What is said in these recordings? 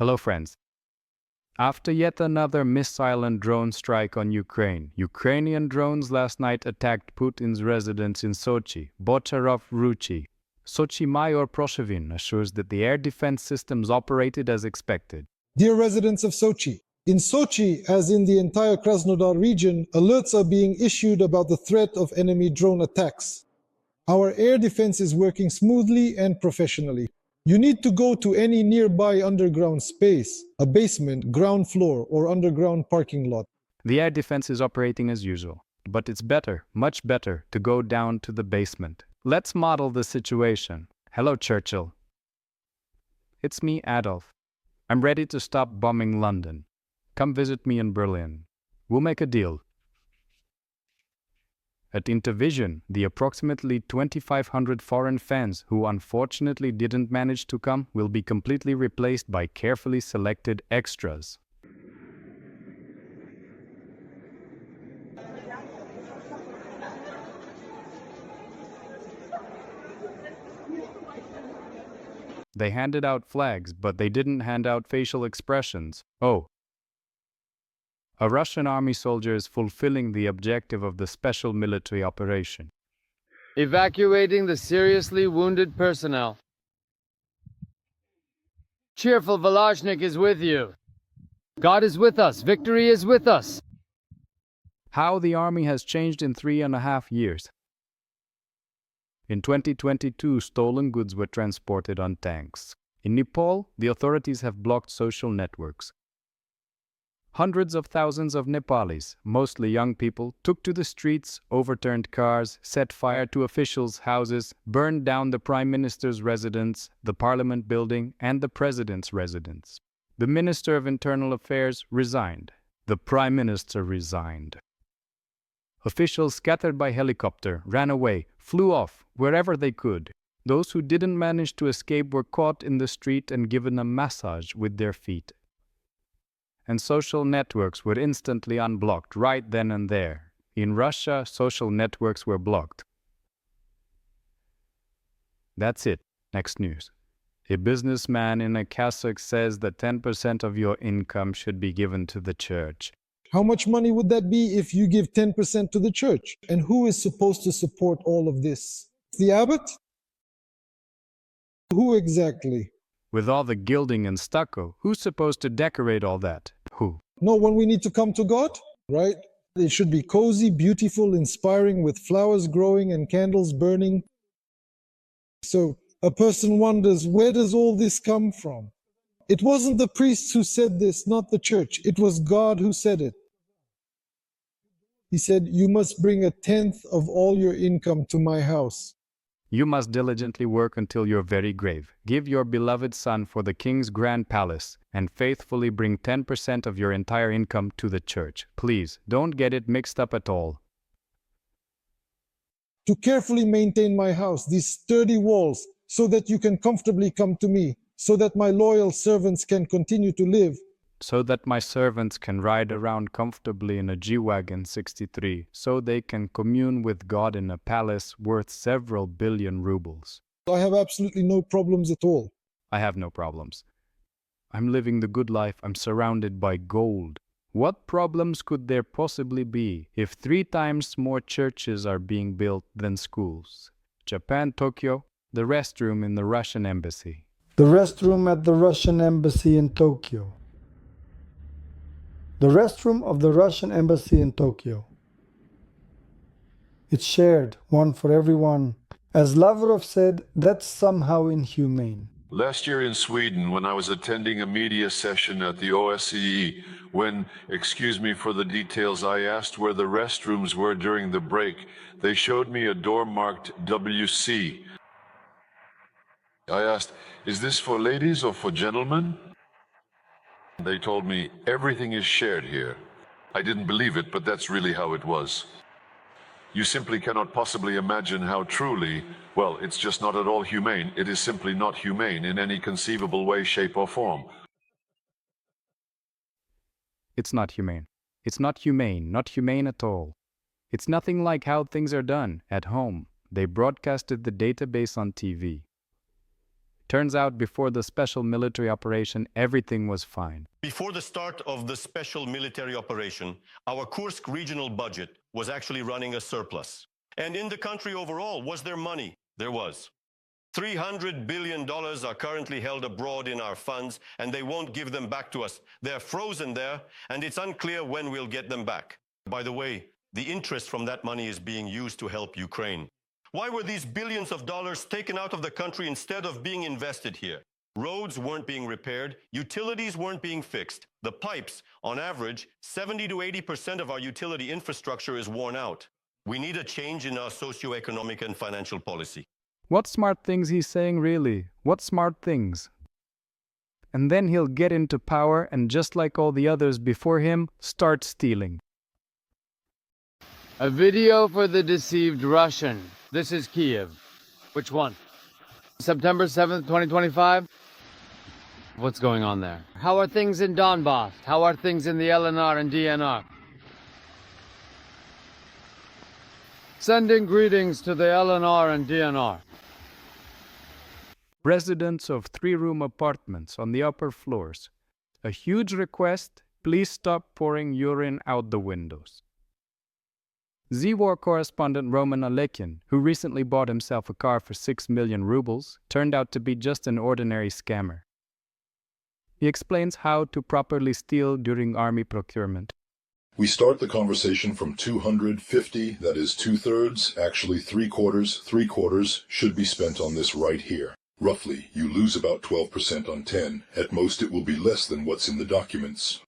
Hello, friends. After yet another missile and drone strike on Ukraine, Ukrainian drones last night attacked Putin's residence in Sochi, Bocharov Ruchey. Sochi Mayor Proshevin assures that the air defense systems operated as expected. Dear residents of Sochi, in Sochi, as in the entire Krasnodar region, alerts are being issued about the threat of enemy drone attacks. Our air defense is working smoothly and professionally. You need to go to any nearby underground space, a basement, ground floor, or underground parking lot. The air defense is operating as usual, but it's better, much better, to go down to the basement. Let's model the situation. Hello, Churchill. It's me, Adolf. I'm ready to stop bombing London. Come visit me in Berlin. We'll make a deal. At Intervision, the approximately 2,500 foreign fans who unfortunately didn't manage to come will be completely replaced by carefully selected extras. They handed out flags, but they didn't hand out facial expressions. Oh. A Russian army soldier is fulfilling the objective of the special military operation. Evacuating the seriously wounded personnel. Cheerful Volozhnik is with you. God is with us. Victory is with us. How the army has changed in 3.5 years. In 2022, stolen goods were transported on tanks. In Nepal, the authorities have blocked social networks. Hundreds of thousands of Nepalis, mostly young people, took to the streets, overturned cars, set fire to officials' houses, burned down the Prime Minister's residence, the Parliament building, and the President's residence. The Minister of Internal Affairs resigned. The Prime Minister resigned. Officials scattered by helicopter ran away, flew off, wherever they could. Those who didn't manage to escape were caught in the street and given a massage with their feet. And social networks were instantly unblocked right then and there. In Russia, social networks were blocked. That's it. Next news. A businessman in a cassock says that 10% of your income should be given to the church. How much money would that be if you give 10% to the church? And who is supposed to support all of this? The abbot? Who exactly? With all the gilding and stucco, who's supposed to decorate all that? Who? No, when we need to come to God, right? It should be cozy, beautiful, inspiring, with flowers growing and candles burning. So a person wonders, where does all this come from? It wasn't the priests who said this, not the church. It was God who said it. He said, you must bring 1/10 of all your income to my house. You must diligently work until your very grave. Give your beloved son for the king's grand palace, and faithfully bring 10% of your entire income to the church. Please, don't get it mixed up at all. To carefully maintain my house, these sturdy walls, so that you can comfortably come to me, so that my loyal servants can continue to live. So that my servants can ride around comfortably in a G-Wagon 63, so they can commune with God in a palace worth several billion rubles. I have absolutely no problems at all. I have no problems. I'm living the good life. I'm surrounded by gold. What problems could there possibly be if 3 times more churches are being built than schools? Japan, Tokyo, the restroom in the Russian embassy. The restroom at the Russian embassy in Tokyo. The restroom of the Russian embassy in Tokyo. It's shared, one for everyone. As Lavrov said, that's somehow inhumane. Last year in Sweden, when I was attending a media session at the OSCE, when, excuse me for the details, I asked where the restrooms were during the break, they showed me a door marked WC. I asked, is this for ladies or for gentlemen? They told me, everything is shared here. I didn't believe it, but that's really how it was. You simply cannot possibly imagine how truly, well, it's just not at all humane. It is simply not humane in any conceivable way, shape, or form. It's not humane. It's not humane at all. It's nothing like how things are done at home. They broadcasted the database on TV. Turns out before the special military operation, everything was fine. Before the start of the special military operation, our Kursk regional budget was actually running a surplus. And in the country overall, was there money? There was. $300 billion are currently held abroad in our funds, and they won't give them back to us. They're frozen there, and it's unclear when we'll get them back. By the way, the interest from that money is being used to help Ukraine. Why were these billions of dollars taken out of the country instead of being invested here? Roads weren't being repaired, utilities weren't being fixed. The pipes, on average, 70 to 80% of our utility infrastructure is worn out. We need a change in our socioeconomic and financial policy. What smart things he's saying, really? What smart things? And then he'll get into power and, just like all the others before him, start stealing. A video for the deceived Russian. This is Kiev. Which one? September 7th, 2025? What's going on there? How are things in Donbass? How are things in the LNR and DNR? Sending greetings to the LNR and DNR. Residents of 3-room apartments on the upper floors. A huge request, please stop pouring urine out the windows. Z-War correspondent Roman Alekin, who recently bought himself a car for 6 million rubles, turned out to be just an ordinary scammer. He explains how to properly steal during army procurement. We start the conversation from 250, that is 2/3, actually 3/4. 3/4 should be spent on this right here. Roughly, you lose about 12% on 10. At most it will be less than what's in the documents.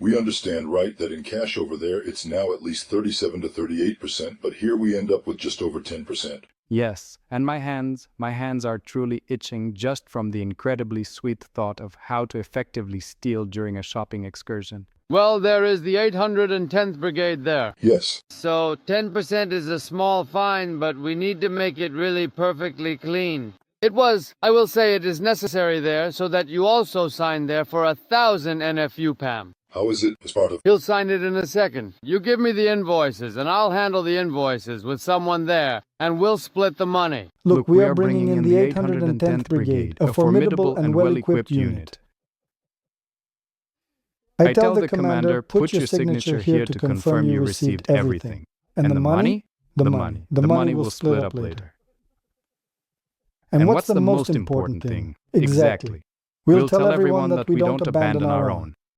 We understand, right, that in cash over there it's now at least 37 to 38%, but here we end up with just over 10%. Yes, and my hands are truly itching just from the incredibly sweet thought of how to effectively steal during a shopping excursion. Well, there is the 810th Brigade there. Yes. So 10% is a small fine, but we need to make it really perfectly clean. I will say it is necessary there so that you also sign there for 1,000 NFU, Pam. How is it as part of... He'll sign it in a second. You give me the invoices, and I'll handle the invoices with someone there, and we'll split the money. Look, we are bringing in the 810th Brigade, a formidable and well-equipped unit. I tell the commander, put your signature here to confirm you received everything. And the money? The money will split up later. And what's the most important thing? Exactly. We'll tell everyone that we don't abandon our own.